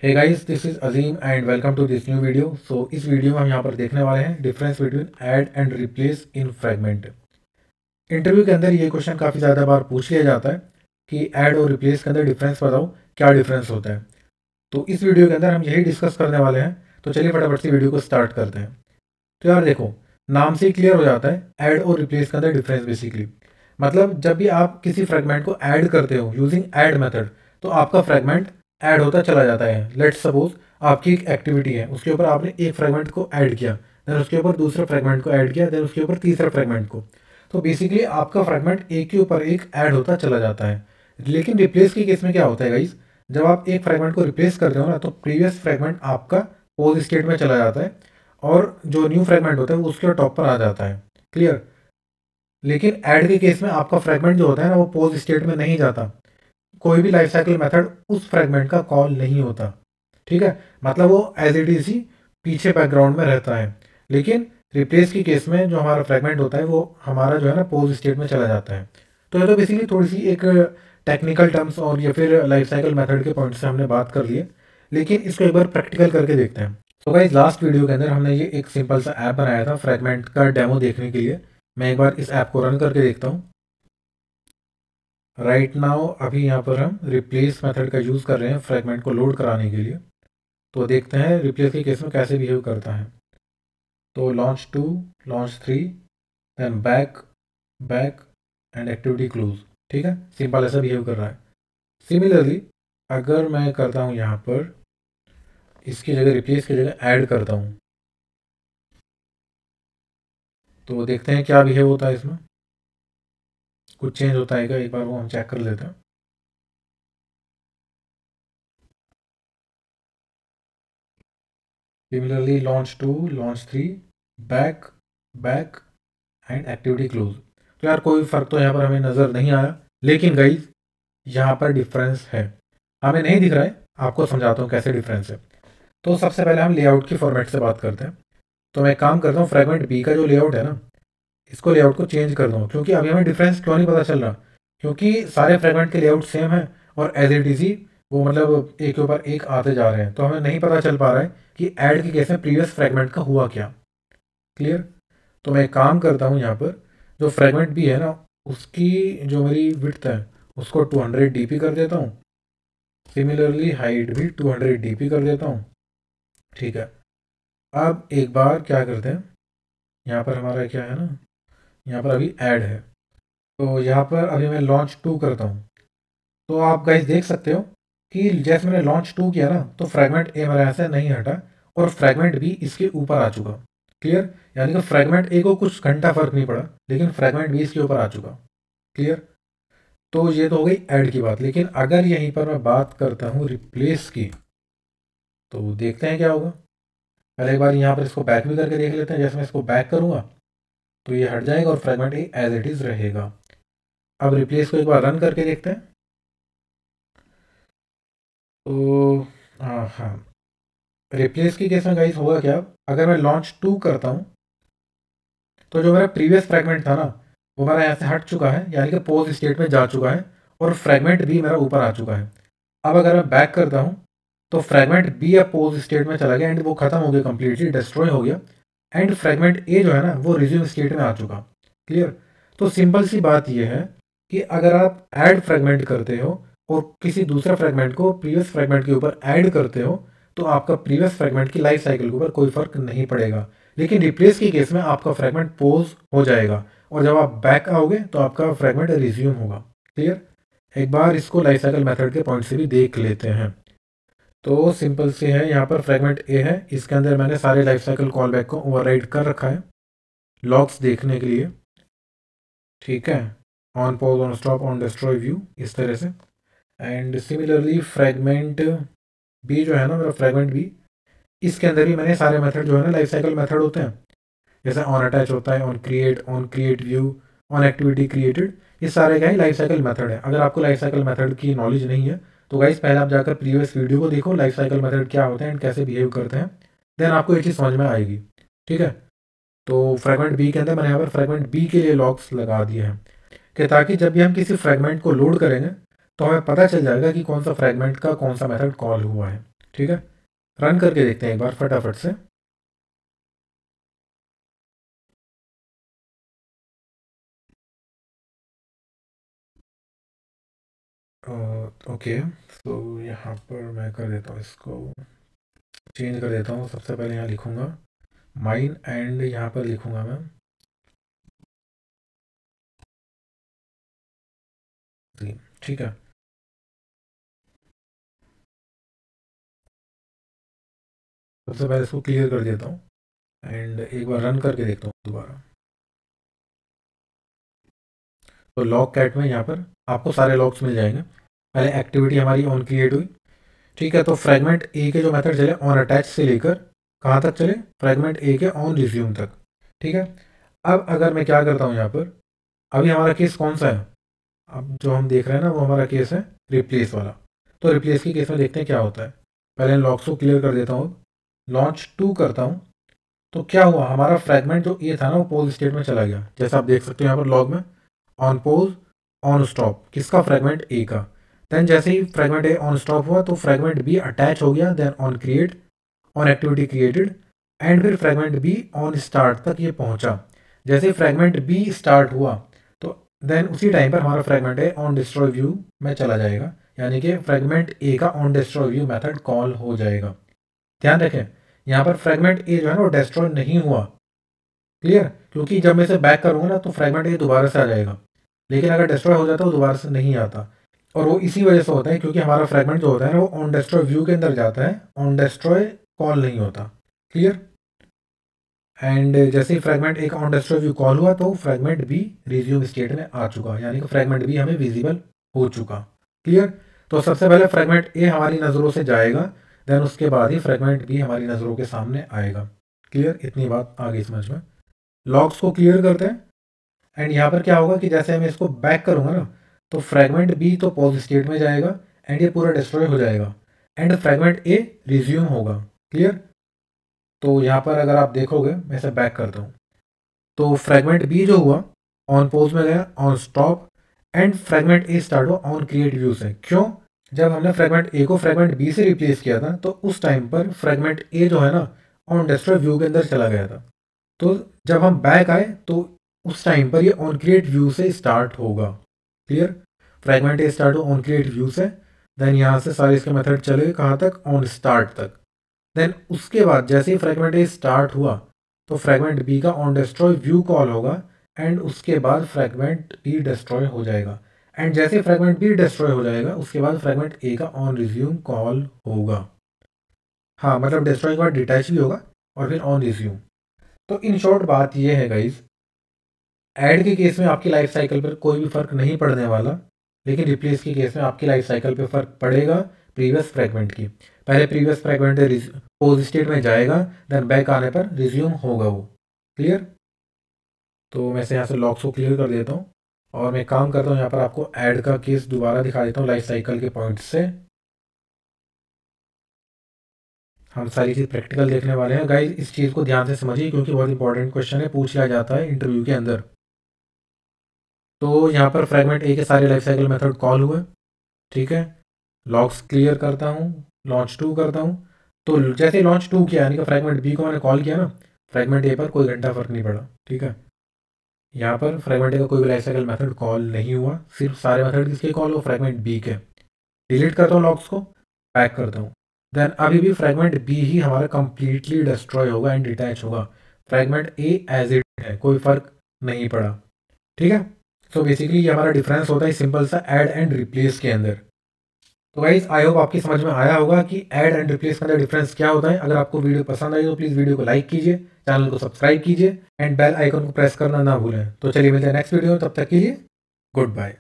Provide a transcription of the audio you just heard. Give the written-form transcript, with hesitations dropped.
Hey guys, this is Azeem and welcome to this new video. इस video में हम यहाँ पर देखने वाले हैं difference between add and replace in fragment. Interview के अंदर ये क्वेश्चन काफ़ी ज़्यादा बार पूछ लिया जाता है कि ऐड और रिप्लेस के अंदर डिफरेंस बताओ, क्या डिफरेंस होता है। तो इस वीडियो के अंदर हम यही डिस्कस करने वाले हैं। तो चलिए फटाफट से वीडियो को स्टार्ट करते हैं। तो यार देखो, नाम से ही क्लियर हो जाता है ऐड और रिप्लेस के अंदर डिफरेंस। बेसिकली मतलब जब भी आप किसी फ्रेगमेंट को ऐड करते हो यूजिंग ऐड मेथड, तो आपका फ्रेगमेंट ऐड होता चला जाता है। लेट्स सपोज आपकी एक एक्टिविटी है, उसके ऊपर आपने एक फ्रेगमेंट को ऐड किया, देन उसके ऊपर दूसरे फ्रेगमेंट को ऐड किया, देन उसके ऊपर तीसरे फ्रेगमेंट को। तो बेसिकली आपका फ्रेगमेंट एक के ऊपर एक ऐड होता चला जाता है। लेकिन रिप्लेस के केस में क्या होता है गाइज, जब आप एक फ्रेगमेंट को रिप्लेस करते हो ना, तो प्रीवियस फ्रेगमेंट आपका पोज स्टेट में चला जाता है और जो न्यू फ्रेगमेंट होता है वो उसके टॉप पर आ जाता है। क्लियर। लेकिन ऐड के केस में आपका फ्रेगमेंट जो होता है ना, वो पोज स्टेट में नहीं जाता। कोई भी लाइफ साइकिल मेथड उस फ्रेगमेंट का कॉल नहीं होता। ठीक है, मतलब वो एज इट इज ही पीछे बैकग्राउंड में रहता है। लेकिन रिप्लेस के केस में जो हमारा फ्रेगमेंट होता है वो हमारा जो है ना पोज स्टेट में चला जाता है। तो ये तो बेसिकली थोड़ी सी एक टेक्निकल टर्म्स और या फिर लाइफ साइकिल मेथड के पॉइंट से हमने बात कर ली है। लेकिन इसको एक बार प्रैक्टिकल करके देखते हैं। तो गाइस, लास्ट वीडियो के अंदर हमने ये एक सिंपल सा ऐप बनाया था फ्रेगमेंट का डेमो देखने के लिए। मैं एक बार इस ऐप को रन करके देखता हूँ। राइट नाउ अभी यहाँ पर हम रिप्लेस मेथड का यूज़ कर रहे हैं फ्रेगमेंट को लोड कराने के लिए। तो देखते हैं रिप्लेस के केस में कैसे बिहेव करता है। तो launch 2, launch 3, then back, back and activity close. ठीक है, सिंपल ऐसा बिहेव कर रहा है। सिमिलरली अगर मैं करता हूँ यहाँ पर इसकी जगह, रिप्लेस की जगह ऐड करता हूँ, तो देखते हैं क्या बिहेव होता है इसमें। कुछ चेंज होता है क्या, एक बार वो हम चेक कर लेते हैं। Similarly launch 2, launch 3, back, back and activity close. तो यार कोई फ़र्क तो यहाँ पर हमें नज़र नहीं आया। लेकिन गाइज यहाँ पर डिफरेंस है, हमें नहीं दिख रहा है। आपको समझाता हूँ कैसे डिफरेंस है। तो सबसे पहले हम लेआउट की फॉर्मेट से बात करते हैं। तो मैं काम करता हूँ, फ्रेगमेंट बी का जो लेआउट है ना, इसको लेआउट को चेंज कर दूँ। क्योंकि अभी हमें डिफरेंस क्यों नहीं पता चल रहा, क्योंकि सारे फ्रेगमेंट के लेआउट सेम है और एज इट इज ही वो मतलब एक के ऊपर एक आते जा रहे हैं। तो हमें नहीं पता चल पा रहा है कि ऐड के केस में प्रीवियस फ्रेगमेंट का हुआ क्या। क्लियर। तो मैं काम करता हूँ यहाँ पर, जो फ्रेगमेंट भी है ना, उसकी जो मेरी विड्थ है उसको 200 dp कर देता हूँ। सिमिलरली हाइट भी 200 dp कर देता हूँ। ठीक है, अब एक बार क्या करते हैं, यहाँ पर हमारा क्या है ना, यहाँ पर अभी ऐड है। तो यहाँ पर अभी मैं लॉन्च 2 करता हूँ। तो आप गाइस देख सकते हो कि जैसे मैंने लॉन्च 2 किया ना, तो फ्रेगमेंट ए मेरे यहाँ से नहीं हटा और फ्रेगमेंट बी इसके ऊपर आ चुका। क्लियर। यानी कि फ्रेगमेंट ए को कुछ घंटा फर्क नहीं पड़ा, लेकिन फ्रेगमेंट बी इसके ऊपर आ चुका। क्लियर। तो ये तो हो गई ऐड की बात। लेकिन अगर यहीं पर मैं बात करता हूँ रिप्लेस की, तो देखते हैं क्या होगा। पहले एक बार यहाँ पर इसको बैक भी करके देख लेते हैं। जैसे मैं इसको बैक करूँगा तो ये हट जाएगा और fragment A as it is रहेगा। अब रिप्लेस को एक बार रन करके देखते हैं। तो हाँ, रिप्लेस की केस में गाइस होगा क्या, अगर मैं लॉन्च 2 करता हूँ तो जो मेरा प्रीवियस फ्रेगमेंट था ना, वो मेरा यहाँ से हट चुका है, यानी कि पोज स्टेट में जा चुका है और फ्रेगमेंट भी मेरा ऊपर आ चुका है। अब अगर मैं बैक करता हूँ तो फ्रेगमेंट बी अब पोज स्टेट में चला गया एंड वो खत्म हो गया, कंप्लीटली डिस्ट्रॉय हो गया। एंड फ्रेगमेंट ए जो है ना, वो रिज्यूम स्टेट में आ चुका। क्लियर। तो सिंपल सी बात यह है कि अगर आप ऐड फ्रेगमेंट करते हो और किसी दूसरे फ्रेगमेंट को प्रीवियस फ्रेगमेंट के ऊपर ऐड करते हो, तो आपका प्रीवियस फ्रेगमेंट की लाइफ साइकिल के ऊपर कोई फर्क नहीं पड़ेगा। लेकिन रिप्लेस के केस में आपका फ्रेगमेंट पोज हो जाएगा और जब आप बैक आओगे तो आपका फ्रेगमेंट रिज्यूम होगा। क्लियर। एक बार इसको लाइफ साइकिल मेथड के पॉइंट से भी देख लेते हैं। तो सिंपल से है, यहाँ पर फ्रेगमेंट ए है, इसके अंदर मैंने सारे लाइफ साइकिल कॉल बैक को ओवरराइड कर रखा है लॉग्स देखने के लिए। ठीक है, on pause, on stop, on destroy view, इस तरह से। एंड सिमिलरली फ्रेगमेंट बी जो है ना, मेरा फ्रेगमेंट बी, इसके अंदर भी मैंने सारे मेथड जो है ना लाइफ साइकिल मेथड होते हैं, जैसे ऑन अटैच होता है, on create view, on activity created, ये सारे क्या है लाइफ साइकिल मेथड है। अगर आपको लाइफ साइकिल मेथड की नॉलेज नहीं है तो गाइस पहले आप जाकर प्रीवियस वीडियो को देखो, लाइफ साइकिल मेथड क्या होते हैं एंड कैसे बिहेव करते हैं, देन आपको ये चीज़ समझ में आएगी। ठीक है। तो फ्रेगमेंट बी के अंदर मैंने यहाँ पर फ्रेगमेंट बी के लिए लॉक्स लगा दिए हैं कि ताकि जब भी हम किसी फ्रेगमेंट को लोड करेंगे तो हमें पता चल जाएगा कि कौन सा फ्रेगमेंट का कौन सा मेथड कॉल हुआ है। ठीक है, रन करके देखते हैं एक बार फटाफट से। ओके, तो यहाँ पर मैं कर देता हूँ, इसको चेंज कर देता हूँ। सबसे पहले यहाँ लिखूँगा माइन एंड यहाँ पर लिखूँगा मैं ठीक है। सबसे पहले इसको क्लियर कर देता हूँ एंड एक बार रन करके देखता हूँ दोबारा। तो लॉग कैट में यहाँ पर आपको सारे लॉग्स मिल जाएंगे। पहले एक्टिविटी हमारी ऑन क्रिएट हुई, ठीक है। तो फ्रेगमेंट ए के जो मेथड चले ऑन अटैच से लेकर कहाँ तक चले, फ्रेगमेंट ए के ऑन रिज्यूम तक, ठीक है। अब अगर मैं क्या करता हूँ यहाँ पर, अभी हमारा केस कौन सा है, अब जो हम देख रहे हैं ना वो हमारा केस है रिप्लेस वाला। तो रिप्लेस के केस में देखते हैं क्या होता है। पहले लॉग्स को क्लियर कर देता हूँ, लॉन्च 2 करता हूँ। तो क्या हुआ, हमारा फ्रेगमेंट जो ए था ना वो पोज स्टेट में चला गया, जैसा आप देख सकते हो यहाँ पर लॉग में ऑन पोज ऑन स्टॉप, किसका, फ्रेगमेंट ए का। देन जैसे ही फ्रेगमेंट ए ऑन स्टॉप हुआ तो फ्रेगमेंट बी अटैच हो गया, then on create, on activity created, and फिर फ्रेगमेंट बी ऑन स्टार्ट तक ये पहुंचा। जैसे फ्रेगमेंट बी स्टार्ट हुआ तो देन उसी टाइम पर हमारा fragment A on destroy view में चला जाएगा, यानी कि फ्रेगमेंट ए का on destroy view method call हो जाएगा। ध्यान रखें यहाँ पर फ्रेगमेंट ए जो है ना वो डिस्ट्रॉय नहीं हुआ, क्लियर, क्योंकि जब मैं इसे बैक करूँगा ना तो फ्रेगमेंट ए दोबारा से आ जाएगा, लेकिन अगर डिस्ट्रॉय हो जाता है वो दोबारा से नहीं आता। और वो इसी वजह से होता है क्योंकि हमारा फ्रेगमेंट जो होता है ना वो ऑन डिस्ट्रॉय व्यू के अंदर जाता है, ऑन डिस्ट्रॉय कॉल नहीं होता, क्लियर। एंड जैसे ही फ्रेगमेंट एक ऑन डिस्ट्रॉय व्यू कॉल हुआ तो फ्रेगमेंट बी रिज्यूम स्टेट में आ चुका, यानी कि फ्रेगमेंट बी हमें विजिबल हो चुका, क्लियर। तो सबसे पहले फ्रेगमेंट ए हमारी नज़रों से जाएगा, देन उसके बाद ही फ्रेगमेंट बी हमारी नज़रों के सामने आएगा, क्लियर। इतनी बात आ गई समझ में। लॉग्स को क्लियर करते हैं एंड यहाँ पर क्या होगा कि जैसे मैं इसको बैक करूँगा ना तो फ्रेगमेंट बी तो पॉज स्टेट में जाएगा एंड ये पूरा डिस्ट्रॉय हो जाएगा एंड फ्रेगमेंट ए रिज्यूम होगा, क्लियर। तो यहाँ पर अगर आप देखोगे, मैं इसे बैक करता हूँ, तो फ्रेगमेंट बी जो हुआ ऑन पोज में गया, on stop, and fragment A start हुआ ऑन क्रिएट व्यू से। क्यों, जब हमने फ्रेगमेंट ए को फ्रेगमेंट बी से रिप्लेस किया था तो उस टाइम पर फ्रेगमेंट ए जो है ना ऑन डिस्ट्रॉय व्यू के अंदर चला गया था। तो जब हम बैक आए तो उस टाइम पर ये ऑन क्रिएट व्यू से स्टार्ट होगा, क्लियर। फ्रेगमेंट ए स्टार्ट हो ऑन क्रिएट व्यू से, देन यहाँ से सारे इसके मेथड चले कहाँ तक, ऑन स्टार्ट तक। देन उसके बाद जैसे ही फ्रेगमेंट ए स्टार्ट हुआ तो फ्रेगमेंट बी का ऑन डिस्ट्रॉय व्यू कॉल होगा एंड उसके बाद फ्रेगमेंट बी डिस्ट्रॉय हो जाएगा, एंड जैसे फ्रेगमेंट बी डिस्ट्रॉय हो जाएगा उसके बाद फ्रेगमेंट ए का ऑन रिज्यूम कॉल होगा। हाँ, मतलब डिस्ट्रॉय के बाद डिटैच भी होगा और फिर ऑन रिज्यूम। तो इन शॉर्ट बात ये है गाइज, ऐड के केस में आपकी लाइफ साइकिल पर कोई भी फ़र्क नहीं पड़ने वाला, लेकिन रिप्लेस के केस में आपकी लाइफ साइकिल पर फ़र्क पड़ेगा प्रीवियस फ्रेगमेंट की। पहले प्रीवियस फ्रेगमेंट पोज स्टेट में जाएगा, देन बैक आने पर रिज्यूम होगा वो, क्लियर। तो मैं से यहाँ से लॉक्स को क्लियर कर देता हूँ और मैं काम करता हूँ यहाँ पर आपको ऐड का केस दोबारा दिखा देता हूँ लाइफ साइकिल के पॉइंट से। हम सारी चीज़ प्रैक्टिकल देखने वाले हैं गाइज, इस चीज़ को ध्यान से समझिए क्योंकि बहुत इंपॉर्टेंट क्वेश्चन है, पूछ लिया जाता है इंटरव्यू के अंदर। तो यहाँ पर फ्रेगमेंट ए के सारे लाइफ साइकिल मेथड कॉल हुए, ठीक है। लॉग्स क्लियर करता हूँ, लॉन्च 2 करता हूँ। तो जैसे लॉन्च 2 किया यानी कि फ्रेगमेंट बी को मैंने कॉल किया ना, फ्रेगमेंट ए पर कोई घंटा फर्क नहीं पड़ा, ठीक है। यहाँ पर फ्रेगमेंट ए का कोई भी लाइफ साइकिल मेथड कॉल नहीं हुआ, सिर्फ सारे मेथड किसके कॉल हुआ, फ्रेगमेंट बी के। डिलीट करता हूँ लॉग्स को, पैक करता हूँ, देन अभी भी फ्रेगमेंट बी ही हमारा कंप्लीटली डिस्ट्रॉय होगा एंड डिटैच होगा। फ्रेगमेंट ए एज इट है, कोई फर्क नहीं पड़ा, ठीक है। सो बेसिकली ये हमारा डिफरेंस होता है सिंपल सा ऐड एंड रिप्लेस के अंदर। तो गाइज आई होप आपकी समझ में आया होगा कि ऐड एंड रिप्लेस के अंदर डिफरेंस क्या होता है। अगर आपको वीडियो पसंद आई तो प्लीज़ वीडियो को लाइक कीजिए, चैनल को सब्सक्राइब कीजिए एंड बेल आइकन को प्रेस करना ना भूलें। तो चलिए मिलते हैं नेक्स्ट वीडियो में, तब तक के लिए गुड बाय।